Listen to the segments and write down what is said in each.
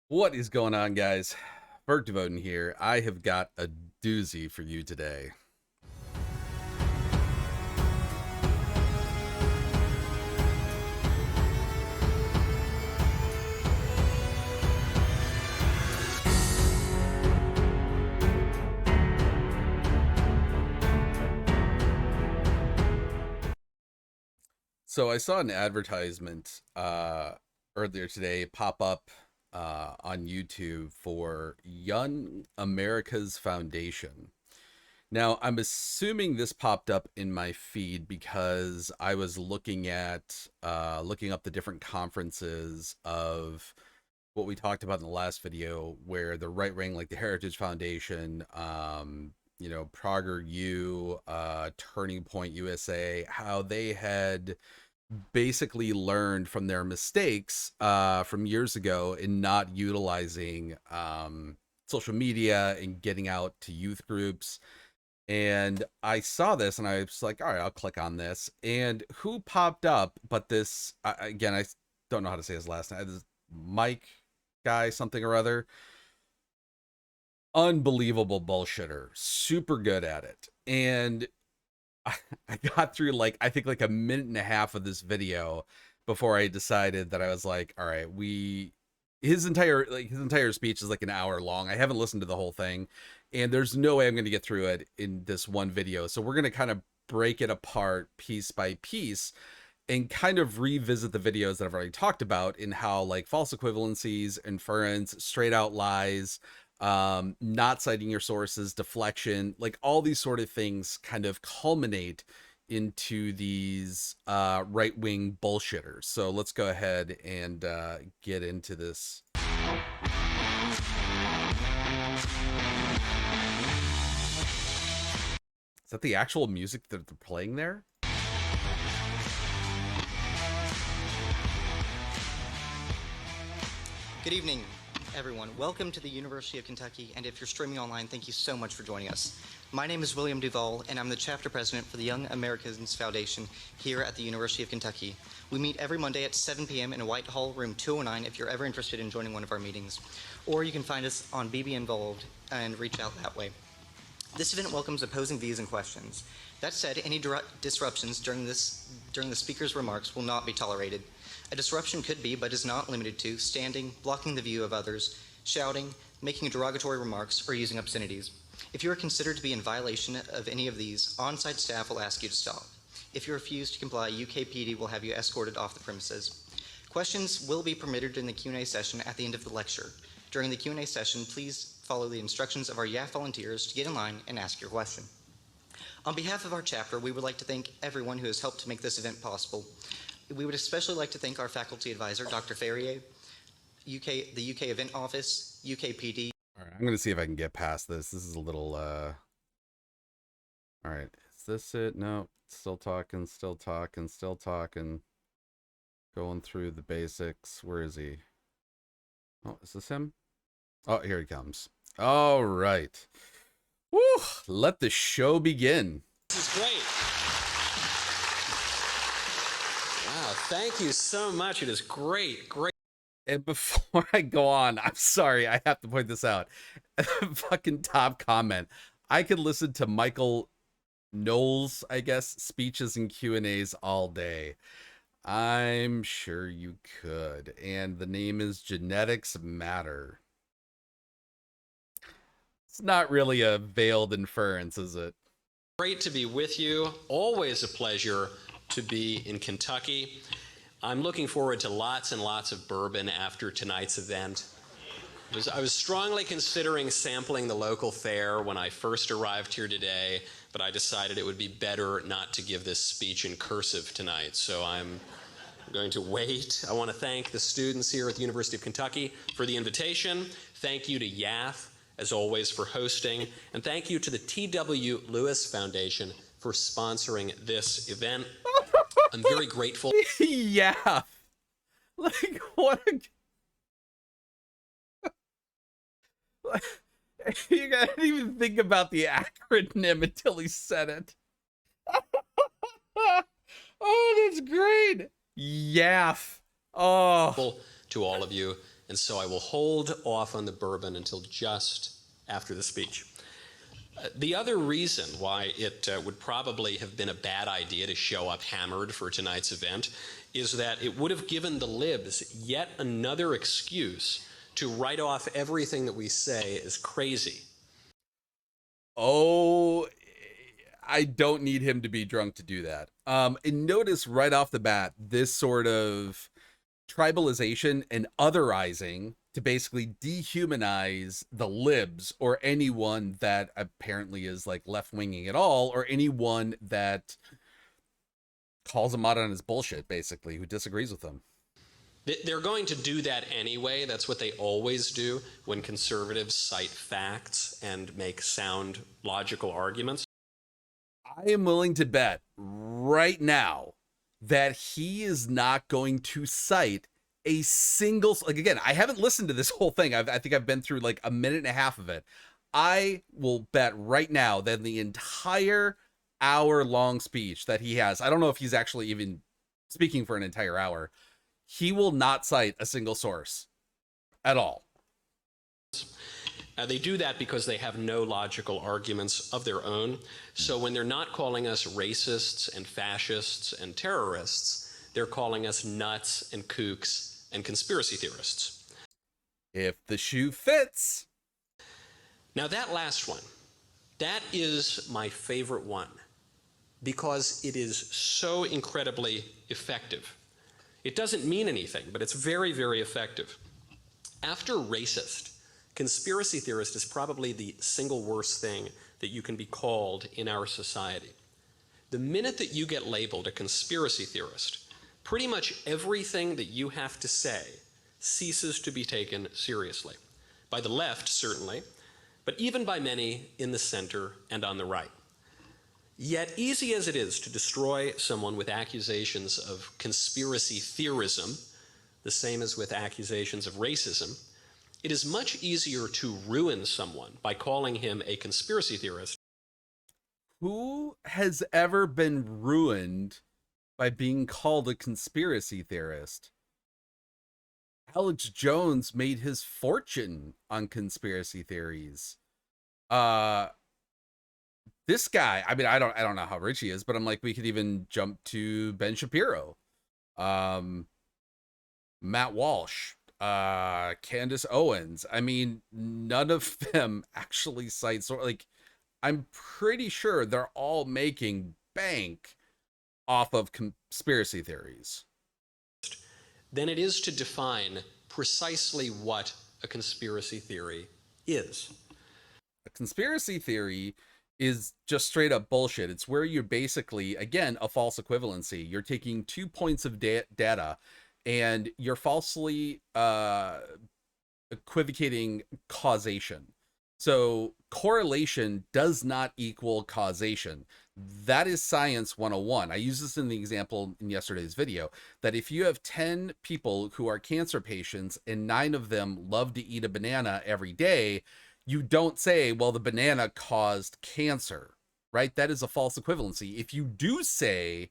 What is going on, guys? Bert Devoten here. I have got a doozy for you today. So I saw an advertisement earlier today pop up on YouTube for Young America's Foundation. Now, I'm assuming this popped up in my feed because I was looking up the different conferences of what we talked about in the last video, where the right wing, like the Heritage Foundation, Prager U, Turning Point USA, how they had basically learned from their mistakes from years ago in not utilizing social media and getting out to youth groups. And I saw this and I was like, all right, I'll click on this. And who popped up? But this, again, I don't know how to say his last name. This Mike guy, something or other. Unbelievable bullshitter. Super good at it. And I got through I think like a minute and a half of this video before I decided that I was like, all right, his entire speech is like an hour long. I haven't listened to the whole thing, and there's no way I'm going to get through it in this one video. So we're going to kind of break it apart piece by piece and kind of revisit the videos that I've already talked about in how like false equivalencies, inference, straight out lies, not citing your sources, deflection, like all these sort of things kind of culminate into these right-wing bullshitters. So let's go ahead and get into this. Is that the actual music that they're playing there? Good evening, everyone. Welcome to the University of Kentucky, and if you're streaming online, thank you so much for joining us. My name is William Duvall, and I'm the chapter president for the Young Americans Foundation here at the University of Kentucky. We meet every Monday at 7 p.m. in Whitehall, room 209, if you're ever interested in joining one of our meetings. Or you can find us on BB Involved and reach out that way. This event welcomes opposing views and questions. That said, any disruptions during the speaker's remarks will not be tolerated. A disruption could be, but is not limited to, standing, blocking the view of others, shouting, making derogatory remarks, or using obscenities. If you are considered to be in violation of any of these, on-site staff will ask you to stop. If you refuse to comply, UKPD will have you escorted off the premises. Questions will be permitted in the Q&A session at the end of the lecture. During the Q&A session, please follow the instructions of our YAF volunteers to get in line and ask your question. On behalf of our chapter, we would like to thank everyone who has helped to make this event possible. We would especially like to thank our faculty advisor, Dr. Ferrier, the UK Event Office, UKPD. All right, I'm going to see if I can get past this. This is a little, all right, is this it? No, still talking. Going through the basics. Where is he? Oh, is this him? Oh, here he comes. All right. Woo! Let the show begin. This is great. Wow, thank you so much. It is great, great. And before I go on, I'm sorry, I have to point this out. Fucking top comment. I could listen to Michael Knowles, I guess, speeches and Q&As all day. I'm sure you could. And the name is Genetics Matter. It's not really a veiled inference, is it? Great to be with you. Always a pleasure to be in Kentucky. I'm looking forward to lots and lots of bourbon after tonight's event. I was strongly considering sampling the local fare when I first arrived here today, but I decided it would be better not to give this speech in cursive tonight, so I'm going to wait. I want to thank the students here at the University of Kentucky for the invitation. Thank you to YAF, as always, for hosting, and thank you to the T.W. Lewis Foundation for sponsoring this event. I'm very grateful. Yeah. Like, what a... You didn't even think about the acronym until he said it. Oh, that's great. YAF. Oh. To all of you. and so I will hold off on the bourbon until just after the speech. The other reason why it would probably have been a bad idea to show up hammered for tonight's event is that it would have given the libs yet another excuse to write off everything that we say as crazy. Oh, I don't need him to be drunk to do that. And notice right off the bat, this sort of tribalization and otherizing to basically dehumanize the libs or anyone that apparently is like left-winging at all, or anyone that calls him out on his bullshit, basically, who disagrees with him. They're going to do that anyway. That's what they always do when conservatives cite facts and make sound, logical arguments. I am willing to bet right now that he is not going to cite a single, like, again, I haven't listened to this whole thing. I think I've been through like a minute and a half of it. I will bet right now that the entire hour-long speech that he has, I don't know if he's actually even speaking for an entire hour, he will not cite a single source at all. They do that because they have no logical arguments of their own. So when they're not calling us racists and fascists and terrorists, they're calling us nuts and kooks and conspiracy theorists. If the shoe fits. Now that last one, that is my favorite one because it is so incredibly effective. It doesn't mean anything, but it's very, very effective. After racist, conspiracy theorist is probably the single worst thing that you can be called in our society. The minute that you get labeled a conspiracy theorist, pretty much everything that you have to say ceases to be taken seriously. By the left, certainly, but even by many in the center and on the right. Yet, easy as it is to destroy someone with accusations of conspiracy theorism, the same as with accusations of racism, it is much easier to ruin someone by calling him a conspiracy theorist. Who has ever been ruined by being called a conspiracy theorist? Alex Jones made his fortune on conspiracy theories. This guy, I mean, I don't know how rich he is, but I'm like, we could even jump to Ben Shapiro, Matt Walsh, Candace Owens. I mean, none of them actually cite, so like, I'm pretty sure they're all making bank off of conspiracy theories. Then it is to define precisely what a conspiracy theory is. A conspiracy theory is just straight up bullshit. It's where you're basically, again, a false equivalency. You're taking 2 points of data and you're falsely equivocating causation. So correlation does not equal causation. That is science 101. I use this in the example in yesterday's video, that if you have 10 people who are cancer patients and 9 of them love to eat a banana every day, you don't say, well, the banana caused cancer, right? That is a false equivalency. If you do say,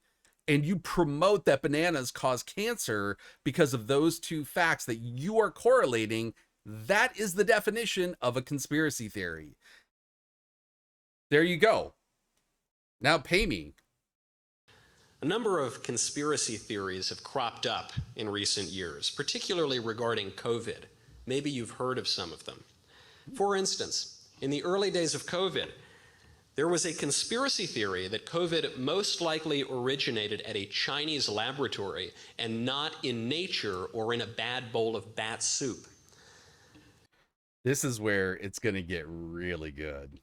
and you promote that bananas cause cancer because of those two facts that you are correlating, that is the definition of a conspiracy theory. There you go. Now pay me. A number of conspiracy theories have cropped up in recent years, particularly regarding COVID. Maybe you've heard of some of them. For instance, in the early days of COVID, there was a conspiracy theory that COVID most likely originated at a Chinese laboratory and not in nature or in a bad bowl of bat soup. This is where it's going to get really good.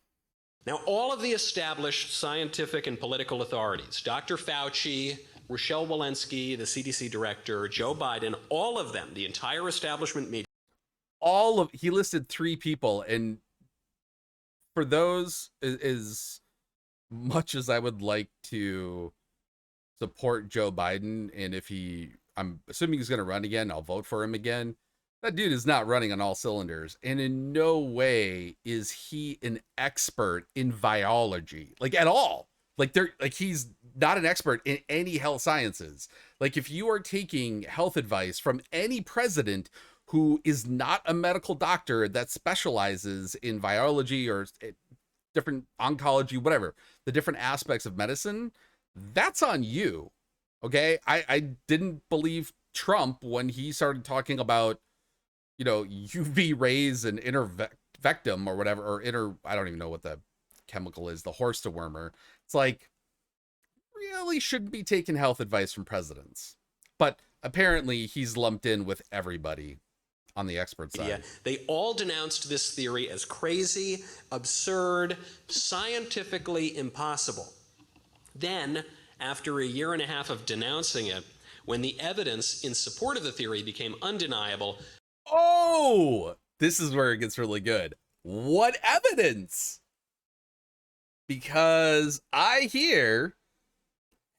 Now, all of the established scientific and political authorities, Dr. Fauci, Rochelle Walensky, the CDC director, Joe Biden, all of them, the entire establishment media. He listed 3 people, and for those, as much as I would like to support Joe Biden, and if I'm assuming he's going to run again, I'll vote for him again. That dude is not running on all cylinders, and in no way is he an expert in virology, like at all. Like he's not an expert in any health sciences. Like if you are taking health advice from any president who is not a medical doctor that specializes in virology or different oncology, whatever, the different aspects of medicine, that's on you. Okay. I didn't believe Trump when he started talking about, UV rays and intervectum or whatever, or I don't even know what the chemical is, the horse dewormer. It's like, really shouldn't be taking health advice from presidents. But apparently he's lumped in with everybody on the expert side. Yeah, they all denounced this theory as crazy, absurd, scientifically impossible. Then, after a year and a half of denouncing it, when the evidence in support of the theory became undeniable. Oh, this is where it gets really good. What evidence? Because I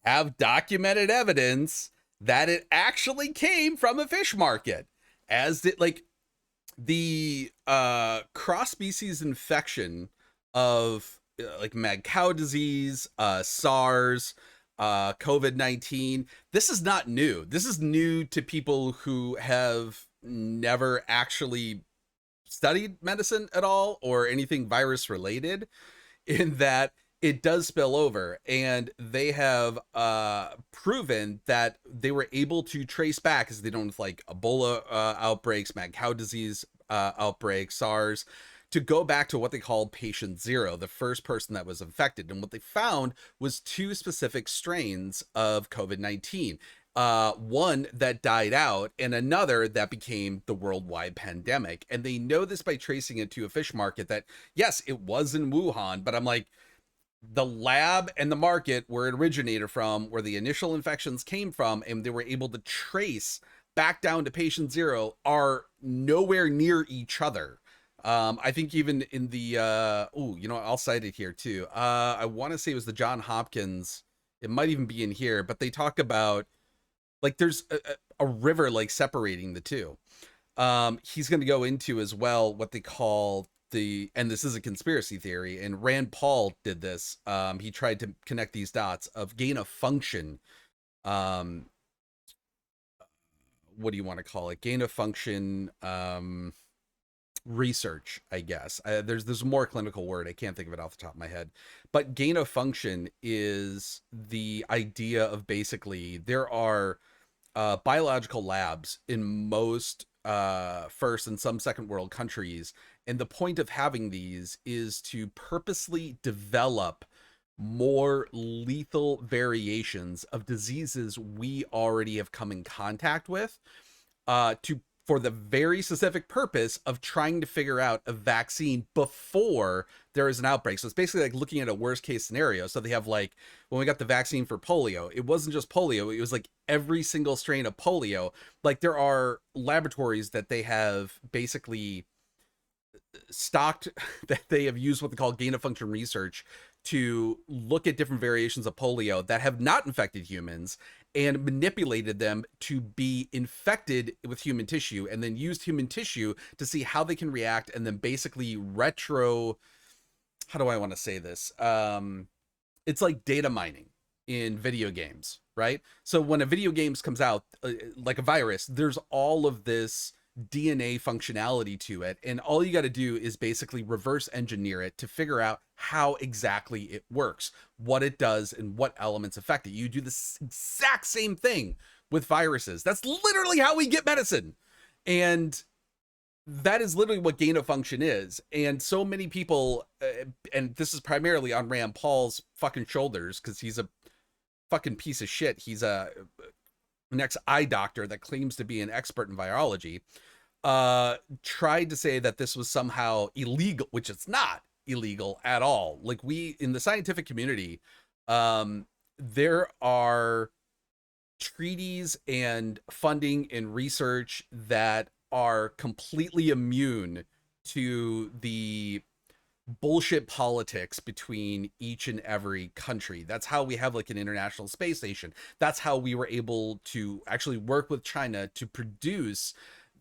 have documented evidence that it actually came from a fish market, as did the cross-species infection of like mad cow disease, SARS, COVID-19. This is not new. This is new to people who have never actually studied medicine at all or anything virus related, in that it does spill over, and they have proven that they were able to trace back, as they don't with like Ebola outbreaks, mad cow disease outbreaks, SARS, to go back to what they called patient zero, the first person that was infected. And what they found was two specific strains of COVID-19. One that died out and another that became the worldwide pandemic. And they know this by tracing it to a fish market that, yes, it was in Wuhan, but I'm like, the lab and the market where it originated from, where the initial infections came from, and they were able to trace back down to patient zero, are nowhere near each other. I think even in the, I'll cite it here too. I want to say it was the John Hopkins. It might even be in here, but they talk about like there's a river like separating the two. He's going to go into as well what they call and this is a conspiracy theory, and Rand Paul did this. He tried to connect these dots of gain of function. What do you want to call it? Gain of function research, I guess. There's a more clinical word. I can't think of it off the top of my head. But gain of function is the idea of basically there are biological labs in most first and some second world countries. And the point of having these is to purposely develop more lethal variations of diseases we already have come in contact with, for the very specific purpose of trying to figure out a vaccine before there is an outbreak. So it's basically like looking at a worst case scenario. So they have like, when we got the vaccine for polio, it wasn't just polio, it was like every single strain of polio. Like there are laboratories that they have basically stocked that they have used what they call gain of function research to look at different variations of polio that have not infected humans and manipulated them to be infected with human tissue, and then used human tissue to see how they can react, and then basically how do I want to say this? It's like data mining in video games, right? So when a video game comes out, like a virus, there's all of this DNA functionality to it, and all you got to do is basically reverse engineer it to figure out how exactly it works, what it does, and what elements affect it. You do the exact same thing with viruses. That's literally how we get medicine, and that is literally what gain of function is. And so many people, and this is primarily on Rand Paul's fucking shoulders, because he's a fucking piece of shit. He's an ex-eye doctor that claims to be an expert in virology, tried to say that this was somehow illegal, which it's not illegal at all. Like, we, in the scientific community, there are treaties and funding and research that are completely immune to the bullshit politics between each and every country. That's how we have like an international space station. That's how we were able to actually work with China to produce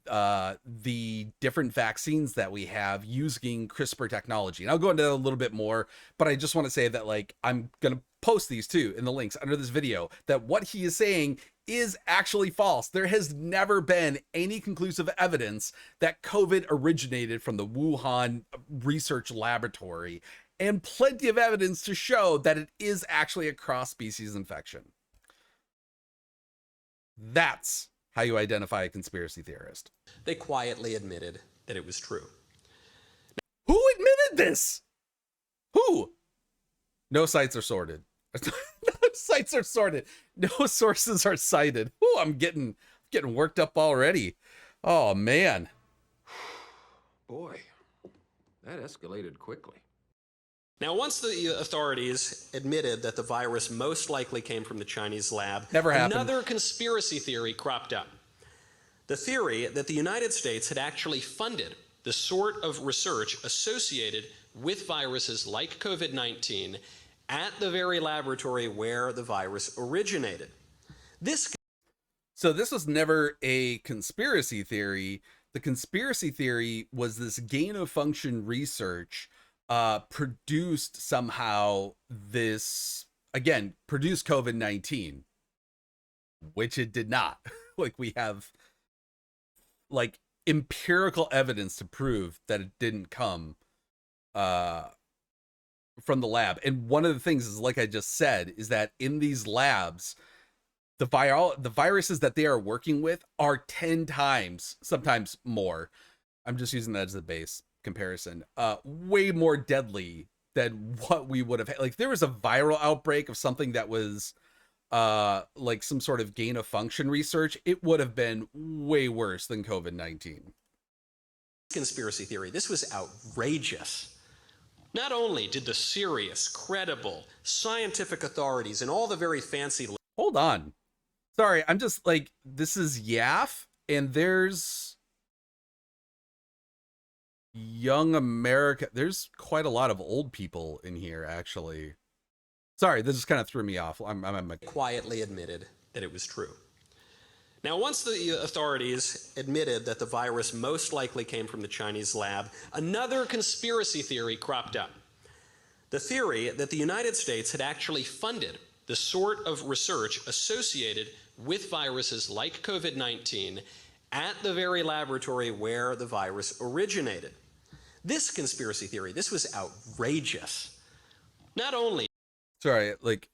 the different vaccines that we have using CRISPR technology. And I'll go into that a little bit more, but I just want to say that, like, I'm going to post these too in the links under this video, that what he is saying is actually false. There has never been any conclusive evidence that COVID originated from the Wuhan research laboratory, and plenty of evidence to show that it is actually a cross-species infection. That's how you identify a conspiracy theorist. They quietly admitted that it was true. Who admitted this? Who? No sites are sorted. No sites are sorted. No sources are cited. Ooh, I'm getting worked up already. Oh man. Boy, that escalated quickly. Now, once the authorities admitted that the virus most likely came from the Chinese lab, Never happened. Another conspiracy theory cropped up. The theory that the United States had actually funded the sort of research associated with viruses like COVID-19 at the very laboratory where the virus originated. So this was never a conspiracy theory. The conspiracy theory was this gain of function research produced somehow this, again, produced COVID-19, which it did not. Like, we have like empirical evidence to prove that it didn't come from the lab. And one of the things is, like I just said, is that in these labs, the viruses that they are working with are 10 times, sometimes more. I'm just using that as a base comparison. Way more deadly than what we would have had. Like, there was a viral outbreak of something that was like some sort of gain of function research, it would have been way worse than COVID-19. Conspiracy theory, this was outrageous. Not only did the serious, credible, scientific authorities and all the very fancy... Hold on. Sorry, I'm just like, this is YAF, and there's Young America. There's quite a lot of old people in here, actually. Sorry, this just kind of threw me off. I'm quietly admitted that it was true. Now, once the authorities admitted that the virus most likely came from the Chinese lab, another conspiracy theory cropped up. The theory that the United States had actually funded the sort of research associated with viruses like COVID-19 at the very laboratory where the virus originated. This conspiracy theory, this was outrageous. Not only... Sorry, like...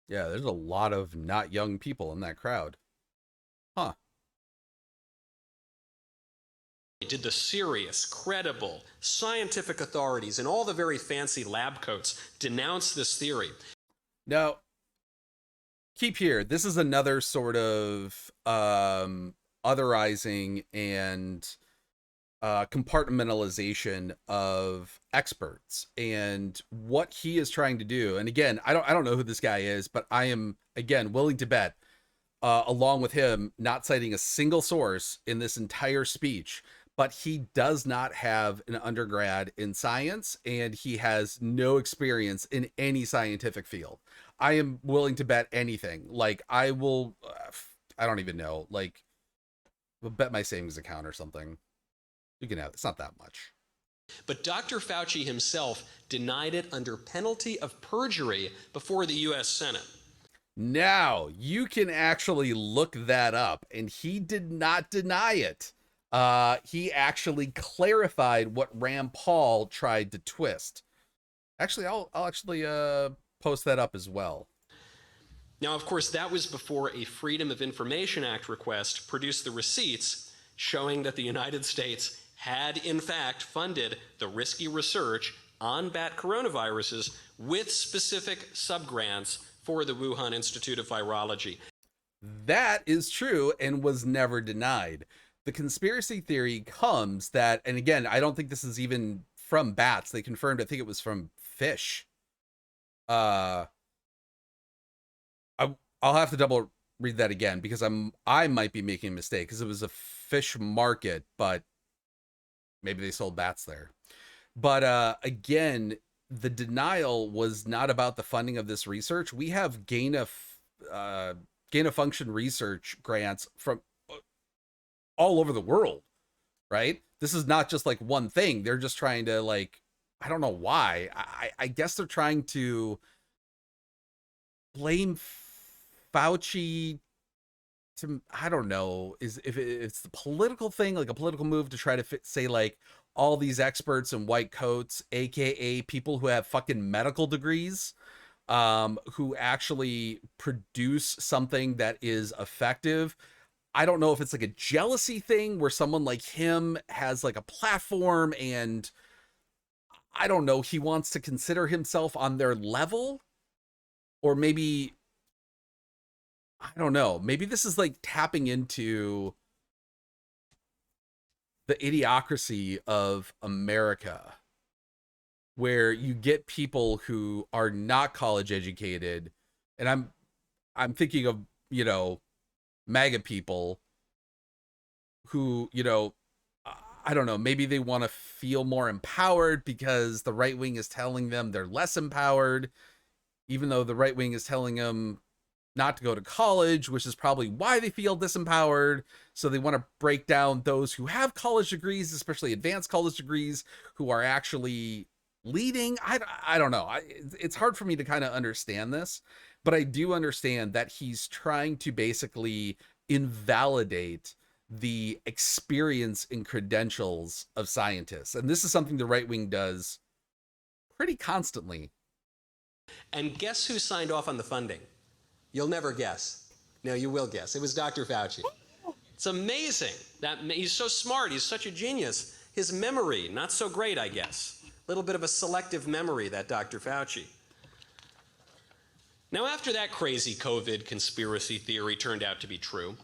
Yeah, there's a lot of not young people in that crowd. Huh. Did the serious, credible, scientific authorities and all the very fancy lab coats denounce this theory? Now, keep here. This is another sort of otherizing and compartmentalization of experts and what he is trying to do. And again, I don't know who this guy is, but I am, again, willing to bet, along with him, not citing a single source in this entire speech, but he does not have an undergrad in science and he has no experience in any scientific field. I am willing to bet anything. Like, I will, I don't even know, like, we'll bet my savings account or something. You can have, it's not that much. But Dr. Fauci himself denied it under penalty of perjury before the U.S. Senate. Now, you can actually look that up, and he did not deny it. He actually clarified what Rand Paul tried to twist. Actually, I'll actually post that up as well. Now, of course, that was before a Freedom of Information Act request produced the receipts showing that the United States had, in fact, funded the risky research on bat coronaviruses with specific subgrants for the Wuhan Institute of Virology. That is true and was never denied. The conspiracy theory comes that, and again, I don't think this is even from bats. They confirmed, I think it was from fish. I'll have to double read that again because I might be making a mistake because it was a fish market, but maybe they sold bats there. But again, the denial was not about the funding of this research. We have gain of function research grants from all over the world, right? This is not just like one thing. They're just trying to, like, I don't know why. I guess they're trying to blame Fauci to, I don't know, is if it's the political thing, like a political move to try to say like all these experts in white coats, aka people who have fucking medical degrees, who actually produce something that is effective. I don't know if it's like a jealousy thing where someone like him has like a platform and I don't know, he wants to consider himself on their level, or maybe I don't know, maybe this is like tapping into the idiocracy of America, where you get people who are not college educated, and I'm thinking of, you know, MAGA people who, you know, I don't know, maybe they want to feel more empowered because the right wing is telling them they're less empowered, even though the right wing is telling them not to go to college, which is probably why they feel disempowered. So they want to break down those who have college degrees, especially advanced college degrees, who are actually leading. I don't know. It's hard for me to kind of understand this, but I do understand that he's trying to basically invalidate the experience and credentials of scientists. And this is something the right wing does pretty constantly. And guess who signed off on the funding? You'll never guess. No, you will guess. It was Dr. Fauci. It's amazing. He's so smart. He's such a genius. His memory, not so great, I guess. A little bit of a selective memory, that Dr. Fauci. Now, after that crazy COVID conspiracy theory turned out to be true,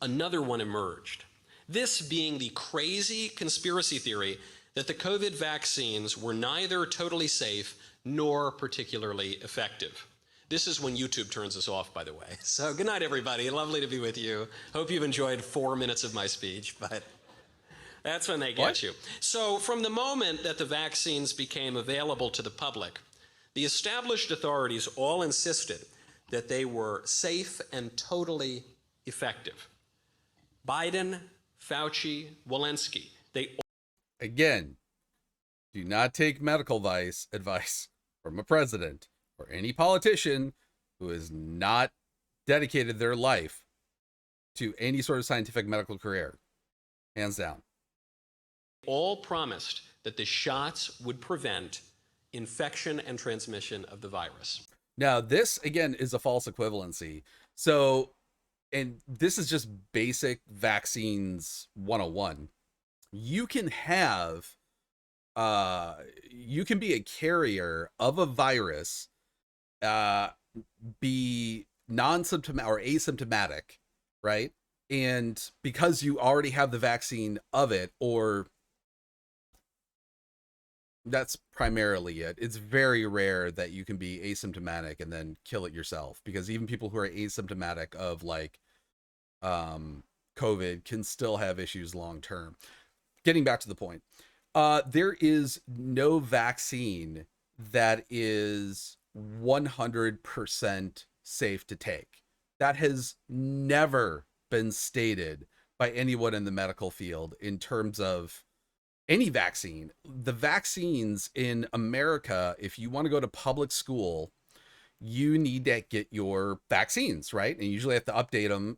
another one emerged. This being the crazy conspiracy theory that the COVID vaccines were neither totally safe nor particularly effective. This is when YouTube turns us off, by the way. So good night, everybody. Lovely to be with you. Hope you've enjoyed 4 minutes of my speech, but that's when they get you. So from the moment that the vaccines became available to the public, the established authorities all insisted that they were safe and totally effective. Biden, Fauci, Walensky, they Again, do not take medical advice from a president or any politician who has not dedicated their life to any sort of scientific medical career. Hands down. all promised that the shots would prevent infection and transmission of the virus. Now, this again is a false equivalency. So, and this is just basic vaccines 101. You can have you can be a carrier of a virus, be non-symptomatic or asymptomatic, right? And because you already have the vaccine of it, or that's primarily it. It's very rare that you can be asymptomatic and then kill it yourself, because even people who are asymptomatic of like COVID can still have issues long term. Getting back to the point, there is no vaccine that is 100% safe to take. That has never been stated by anyone in the medical field in terms of any vaccine. The vaccines in America, if you want to go to public school, you need to get your vaccines, right? And you usually have to update them.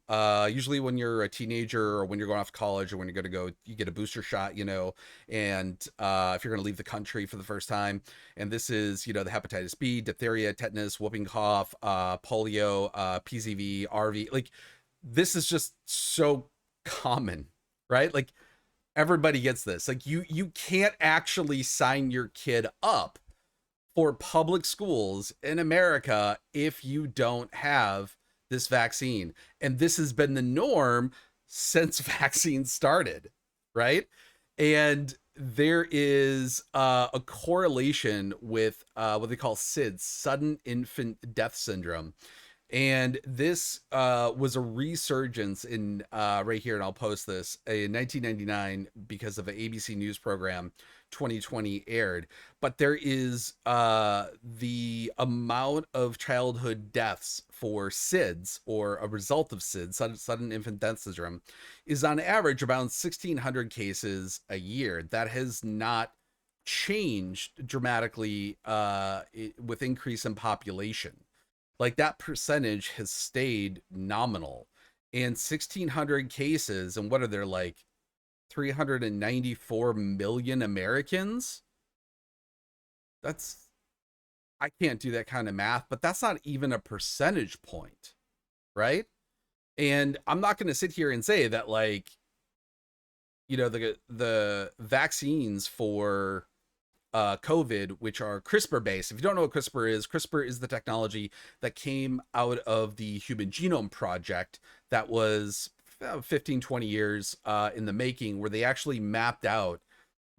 Usually when you're a teenager or when you're going off to college or when you're going to go, you get a booster shot, you know, and if you're going to leave the country for the first time. And this is, you know, the hepatitis B, diphtheria, tetanus, whooping cough, polio, PCV, RV. Like, this is just so common, right? Like, everybody gets this. Like, you can't actually sign your kid up for public schools in America if you don't have this vaccine. And this has been the norm since vaccines started, right? And there is a correlation with what they call SIDS, sudden infant death syndrome. And this was a resurgence in right here, and I'll post this, in 1999 because of an ABC News program 2020 aired. But there is the amount of childhood deaths for SIDS, or a result of SIDS, sudden infant death syndrome, is on average around 1,600 cases a year. That has not changed dramatically with increase in population. Like that percentage has stayed nominal. And 1,600 cases, and what are there, like 394 million Americans? That's, I can't do that kind of math, but that's not even a percentage point, right? And I'm not going to sit here and say that, like, you know, the vaccines for COVID, which are CRISPR based. If you don't know what CRISPR is the technology that came out of the Human Genome Project that was 15, 20 years in the making, where they actually mapped out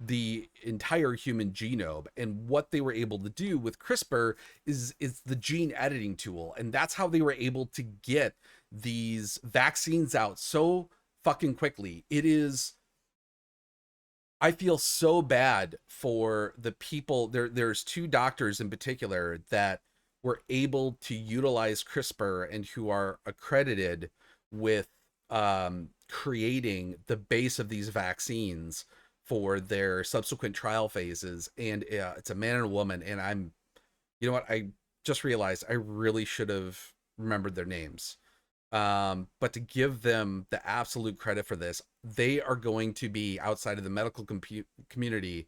the entire human genome. And what they were able to do with CRISPR is the gene editing tool. And that's how they were able to get these vaccines out so fucking quickly. It is, I feel so bad for the people. There's two doctors in particular that were able to utilize CRISPR and who are accredited with creating the base of these vaccines for their subsequent trial phases. And it's a man and a woman. And you know what? I just realized I really should have remembered their names. But to give them the absolute credit for this, they are going to be, outside of the medical community,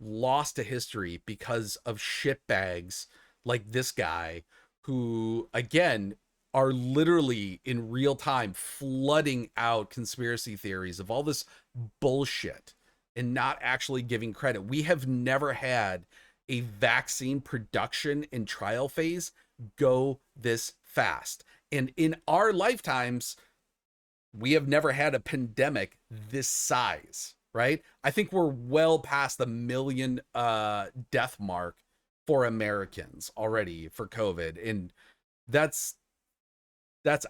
lost to history because of shitbags like this guy, who, again, are literally in real time flooding out conspiracy theories of all this bullshit and not actually giving credit. We have never had a vaccine production and trial phase go this fast. And in our lifetimes, we have never had a pandemic this size, right? I think we're well past the 1 million death mark for Americans already for COVID. And that's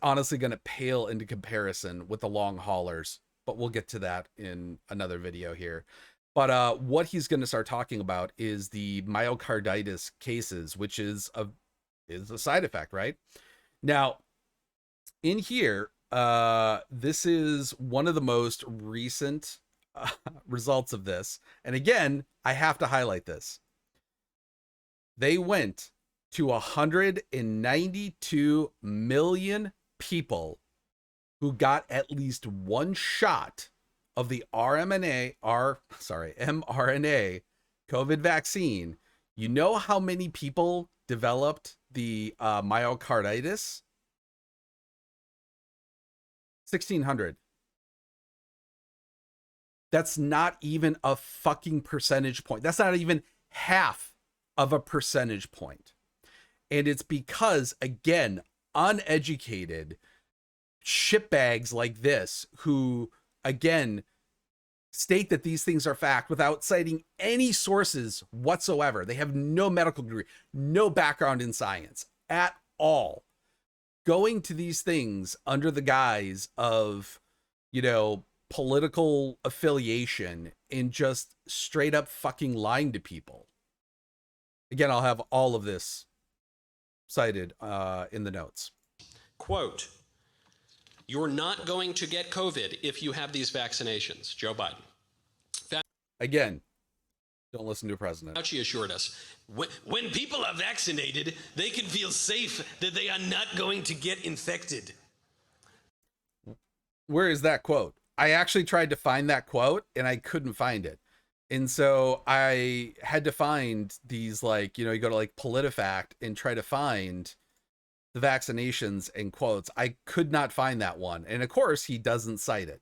honestly going to pale into comparison with the long haulers. But we'll get to that in another video here. But what he's going to start talking about is the myocarditis cases, which is a side effect, right? Now, in here, this is one of the most recent results of this. And again, I have to highlight this. They went to 192 million people who got at least one shot of the mRNA COVID vaccine. You know how many people developed the myocarditis? 1,600. That's not even a fucking percentage point. That's not even half of a percentage point. And it's because, again, uneducated shitbags like this, who, again, state that these things are fact without citing any sources whatsoever. They have no medical degree, no background in science at all, going to these things under the guise of, you know, political affiliation and just straight up fucking lying to people. Again, I'll have all of this cited in the notes. Quote, "You're not going to get COVID if you have these vaccinations," Joe Biden. Again, don't listen to a president. Fauci assured us, when people are vaccinated, they can feel safe that they are not going to get infected. Where is that quote? I actually tried to find that quote and I couldn't find it. And so I had to find these, like, you know, you go to like PolitiFact and try to find the vaccinations and quotes. I could not find that one. And of course, he doesn't cite it.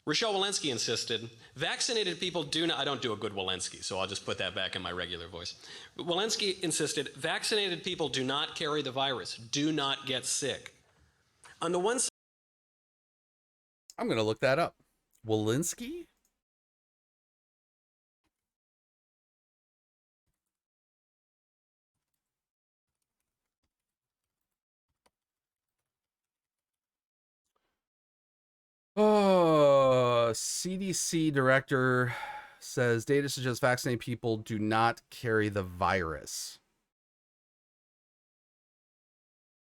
Rochelle Walensky insisted, vaccinated people do not, I don't do a good Walensky, so I'll just put that back in my regular voice. Walensky insisted, vaccinated people do not carry the virus, do not get sick. On the one side, I'm going to look that up. Walensky? Oh, CDC director says data suggests vaccinated people do not carry the virus.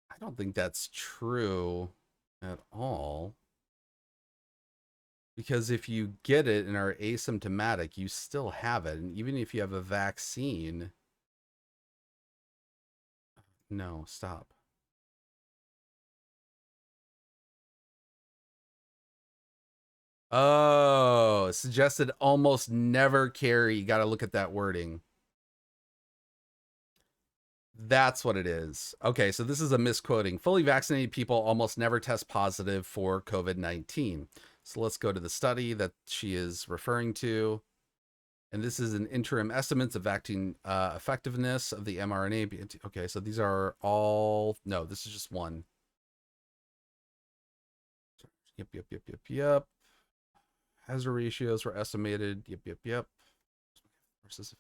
I don't think that's true at all. Because if you get it and are asymptomatic, you still have it. And even if you have a vaccine, No, stop. Oh, suggested almost never carry. You got to look at that wording. That's what it is. Okay, so this is a misquoting. Fully vaccinated people almost never test positive for COVID-19. So let's go to the study that she is referring to. And this is an interim estimates of vaccine effectiveness of the mRNA. Okay, so these are all, no, this is just one. Yep. Hazard ratios were estimated. Yep. Versus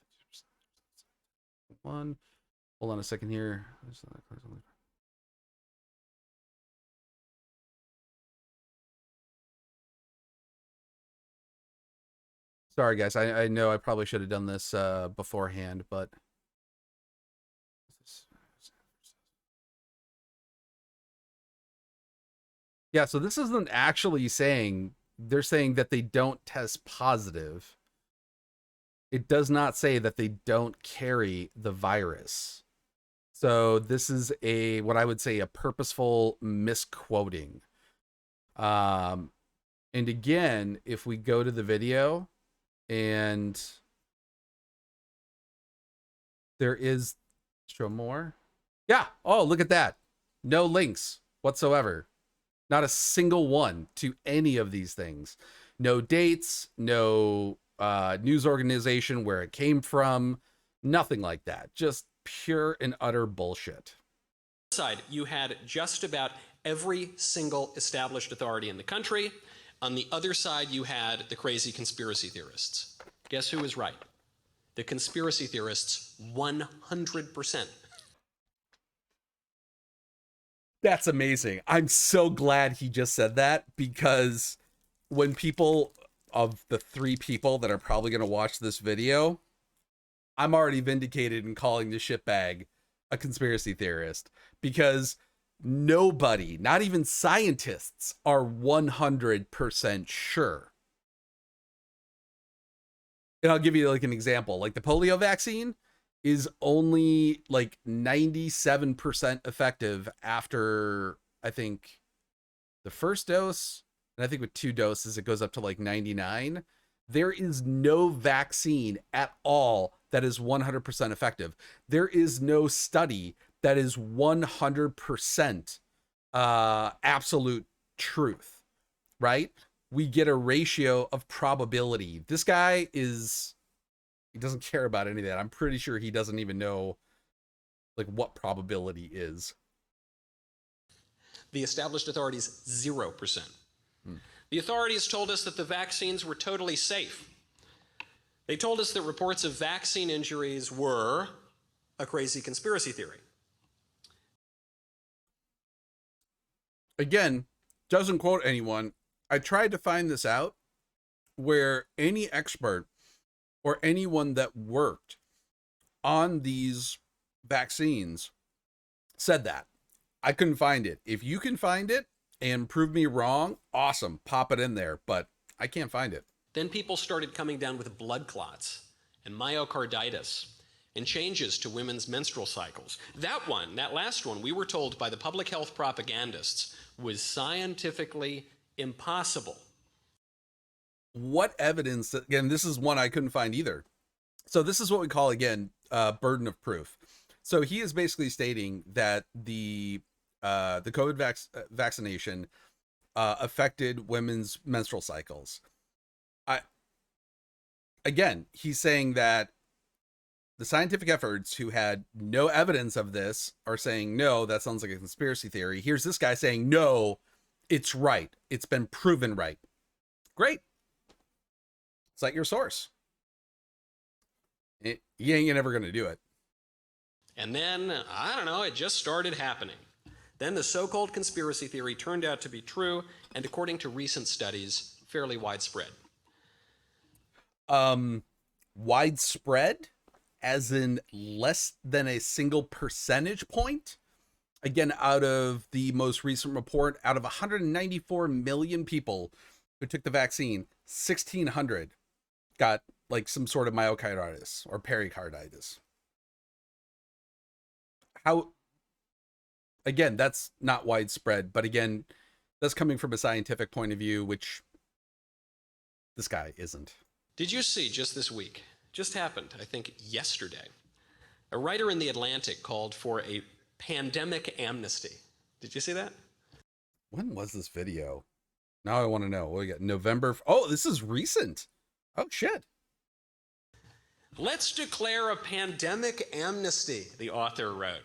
one. Hold on a second here. Sorry, guys. I know I probably should have done this beforehand, but yeah. So this isn't actually saying, they're saying that they don't test positive. It does not say that they don't carry the virus. So this is what I would say a purposeful misquoting. And again, if we go to the video, and there is, show more. Yeah. Oh, look at that. No links whatsoever. Not a single one to any of these things. No dates, no news organization where it came from, nothing like that. Just pure and utter bullshit. Side, you had just about every single established authority in the country. On the other side, you had the crazy conspiracy theorists. Guess who was right? The conspiracy theorists, 100%. That's amazing. I'm so glad he just said that, because when people, of the 3 people that are probably going to watch this video, I'm already vindicated in calling the shitbag a conspiracy theorist, because nobody, not even scientists, are 100% sure. And I'll give you like an example. Like the polio vaccine is only like 97% effective after, I think, the first dose. And I think with 2 doses, it goes up to like 99. There is no vaccine at all that is 100% effective. There is no study that is 100% absolute truth, right? We get a ratio of probability. This guy he doesn't care about any of that. I'm pretty sure he doesn't even know like what probability is. The established authorities, 0%. The authorities told us that the vaccines were totally safe. They told us that reports of vaccine injuries were a crazy conspiracy theory. Again, doesn't quote anyone. I tried to find this out where any expert or anyone that worked on these vaccines said that. I couldn't find it. If you can find it and prove me wrong, awesome, pop it in there, but I can't find it. Then people started coming down with blood clots and myocarditis and changes to women's menstrual cycles. That last one, we were told by the public health propagandists, was scientifically impossible. What evidence, again, this is one I couldn't find either. So this is what we call, again, burden of proof. So he is basically stating that the COVID vaccination affected women's menstrual cycles. Again, he's saying that the scientific experts who had no evidence of this are saying, no, that sounds like a conspiracy theory. Here's this guy saying, no, it's right. It's been proven right. Great. Cite your source. You ain't never going to do it. And then, I don't know, it just started happening. Then the so-called conspiracy theory turned out to be true, and according to recent studies, fairly widespread. Widespread, as in less than a single percentage point? Again, out of the most recent report, out of 194 million people who took the vaccine, 1,600 got like some sort of myocarditis or pericarditis. How again, that's not widespread, but again, that's coming from a scientific point of view, which this guy isn't. Did you see just this week, just happened, I think yesterday, a writer in The Atlantic called for a pandemic amnesty. Did you see that? When was this video? Now I want to know. What we got? November. Oh, this is recent. Oh, shit. Let's declare a pandemic amnesty, the author wrote.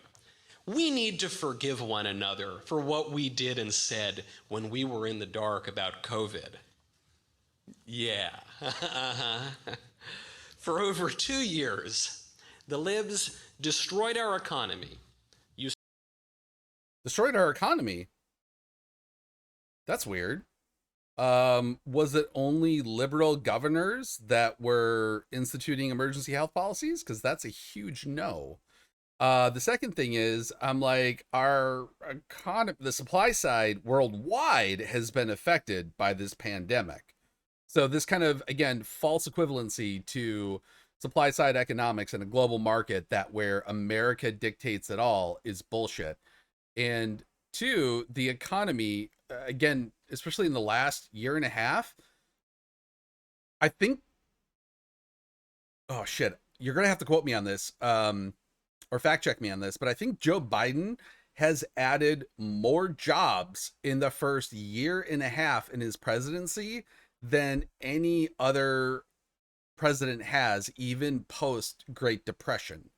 We need to forgive one another for what we did and said when we were in the dark about COVID. Yeah. For over 2 years, the libs destroyed our economy. Destroyed our economy? That's weird. Was it only liberal governors that were instituting emergency health policies? Because that's a huge no. The second thing is, I'm like, our economy, the supply side worldwide has been affected by this pandemic. So this kind of, again, false equivalency to supply side economics in a global market that where America dictates it all is bullshit. And two, the economy, again, especially in the last year and a half, I think, oh shit, you're going to have to quote me on this, or fact check me on this, but I think Joe Biden has added more jobs in the first year and a half in his presidency than any other president has, even post Great Depression.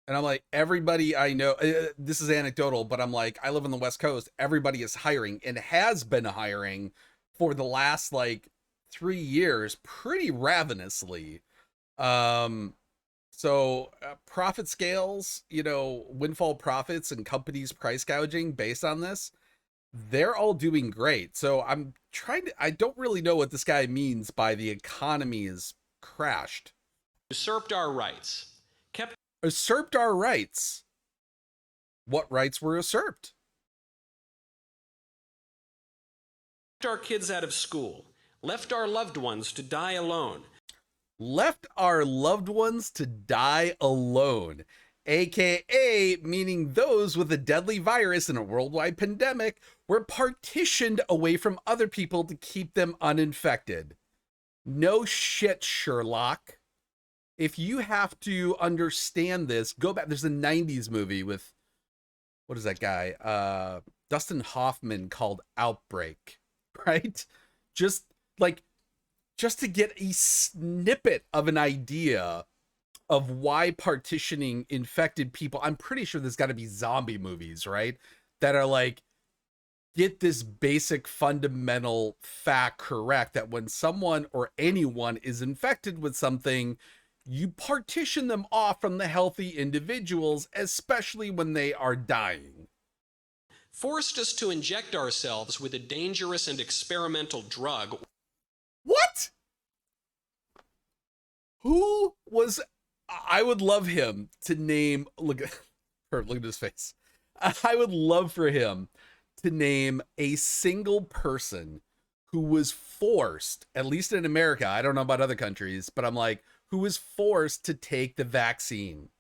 And I'm like, everybody I know, this is anecdotal, but I'm like, I live on the West Coast. Everybody is hiring and has been hiring for the last like 3 years pretty ravenously. So profit scales, you know, windfall profits and companies price gouging based on this, they're all doing great. So I'm trying to, I don't really know what this guy means by the economy is crashed. Usurped our rights, kept Usurped our rights. What rights were usurped? our kids out of school, left our loved ones to die alone. Left our loved ones to die alone, aka meaning those with a deadly virus in a worldwide pandemic were partitioned away from other people to keep them uninfected. No shit, Sherlock. If you have to understand this, go back. There's a 90s movie with, what is that guy? Dustin Hoffman called Outbreak, right? Just to get a snippet of an idea of why partitioning infected people. I'm pretty sure there's got to be zombie movies, right? That are like, get this basic fundamental fact correct, that when someone or anyone is infected with something, you partition them off from the healthy individuals, especially when they are dying. Forced us to inject ourselves with a dangerous and experimental drug. What? Who was, I would love him to name, look at his face. I would love for him to name a single person who was forced, at least in America, I don't know about other countries, but I'm like, who was forced to take the vaccine.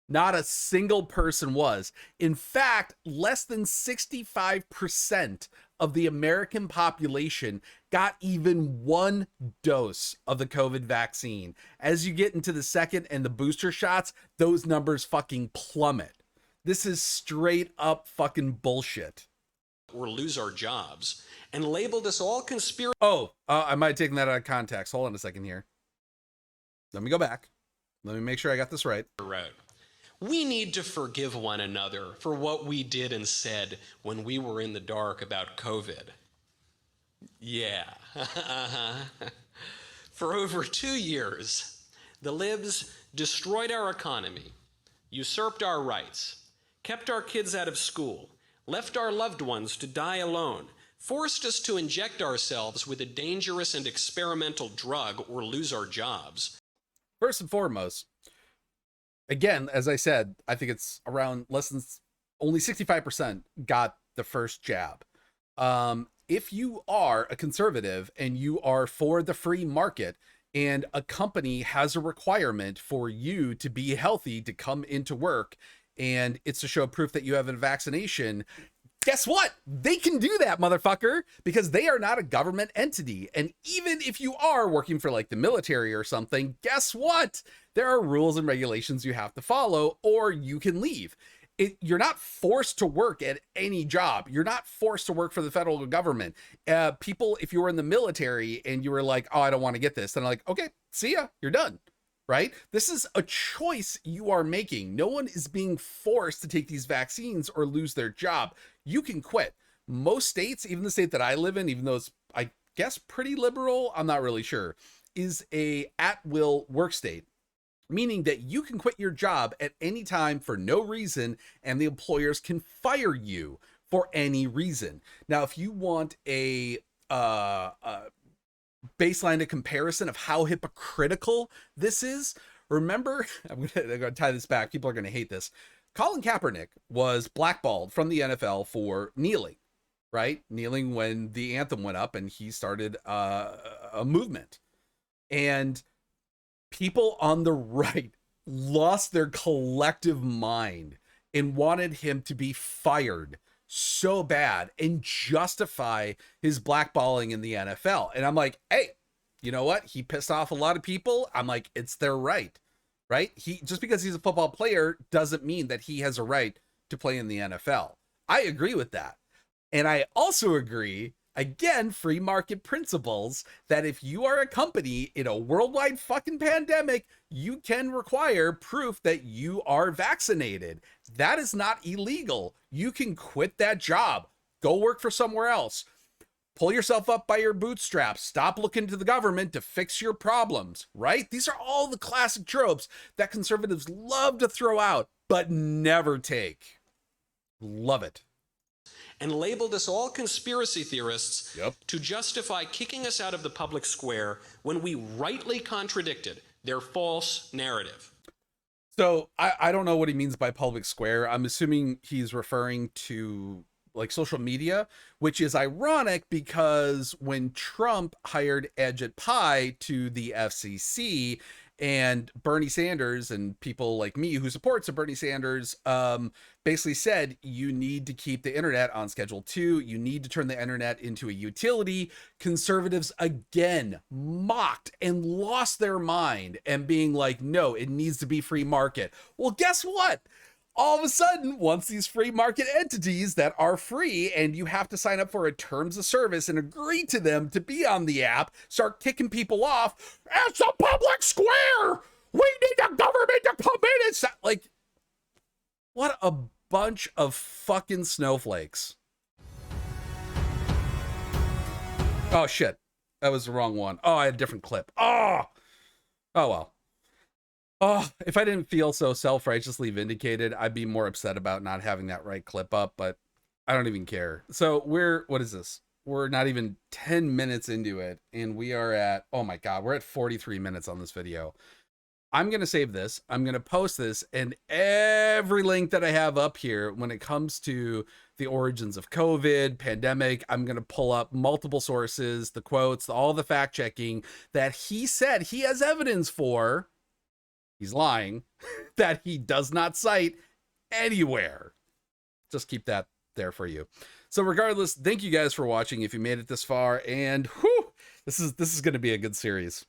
Not a single person was. In fact, less than 65% of the American population got even one dose of the COVID vaccine. As you get into the second and the booster shots, those numbers fucking plummet. This is straight up fucking bullshit. Or lose our jobs, and labeled us all conspiracy. I might have taken that out of context. Hold on a second here. Let me go back. Let me make sure I got this right. We need to forgive one another for what we did and said when we were in the dark about COVID. Yeah. For over 2 years, the libs destroyed our economy, usurped our rights, kept our kids out of school, left our loved ones to die alone, forced us to inject ourselves with a dangerous and experimental drug or lose our jobs. First and foremost, again, as I said, I think it's around only 65% got the first jab. If you are a conservative and you are for the free market and a company has a requirement for you to be healthy to come into work, and it's to show proof that you have a vaccination, guess what? They can do that, motherfucker, because they are not a government entity. And even if you are working for like the military or something, guess what? There are rules and regulations you have to follow, or you can leave. You're not forced to work at any job. You're not forced to work for the federal government. People, if you were in the military and you were like, oh, I don't want to get this, then I'm like, okay, see ya, you're done. Right? This is a choice you are making. No one is being forced to take these vaccines or lose their job. You can quit. Most states, even the state that I live in, even though it's, I guess, pretty liberal, I'm not really sure, is a at-will work state, meaning that you can quit your job at any time for no reason, and the employers can fire you for any reason. Now, if you want a baseline of comparison of how hypocritical this is, remember, I'm gonna tie this back. People are gonna hate this. Colin Kaepernick was blackballed from the NFL for kneeling, right? Kneeling when the anthem went up, and he started a movement. And people on the right lost their collective mind and wanted him to be fired so bad and justify his blackballing in the NFL. And I'm like, hey, you know what? He pissed off a lot of people. I'm like, it's their right, right? He, just because he's a football player doesn't mean that he has a right to play in the NFL. I agree with that. And I also agree, again, free market principles, that if you are a company in a worldwide fucking pandemic, you can require proof that you are vaccinated. That is not illegal. You can quit that job, go work for somewhere else, pull yourself up by your bootstraps, stop looking to the government to fix your problems, right? These are all the classic tropes that conservatives love to throw out, but never take. Love it. And labeled us all conspiracy theorists to justify kicking us out of the public square when we rightly contradicted their false narrative. So I don't know what he means by public square. I'm assuming he's referring to like social media, which is ironic because when Trump hired Ajit Pai to the FCC, and Bernie Sanders and people like me who supports Bernie Sanders basically said, you need to keep the internet on Schedule 2. You need to turn the internet into a utility. Conservatives again mocked and lost their mind and being like, no, it needs to be free market. Well, guess what? All of a sudden, once these free market entities that are free and you have to sign up for a terms of service and agree to them to be on the app, start kicking people off, it's a public square! We need the government to come in and like, what a bunch of fucking snowflakes. Oh shit, that was the wrong one. Oh, I had a different clip. Oh well. Oh, if I didn't feel so self-righteously vindicated, I'd be more upset about not having that right clip up, but I don't even care. So what is this? We're not even 10 minutes into it, and we are at, oh my God, we're at 43 minutes on this video. I'm going to save this. I'm going to post this, and every link that I have up here when it comes to the origins of COVID, pandemic, I'm going to pull up multiple sources, the quotes, all the fact checking that he said he has evidence for. He's lying, that he does not cite anywhere. Just keep that there for you. So regardless, thank you guys for watching if you made it this far, and whew, this is going to be a good series.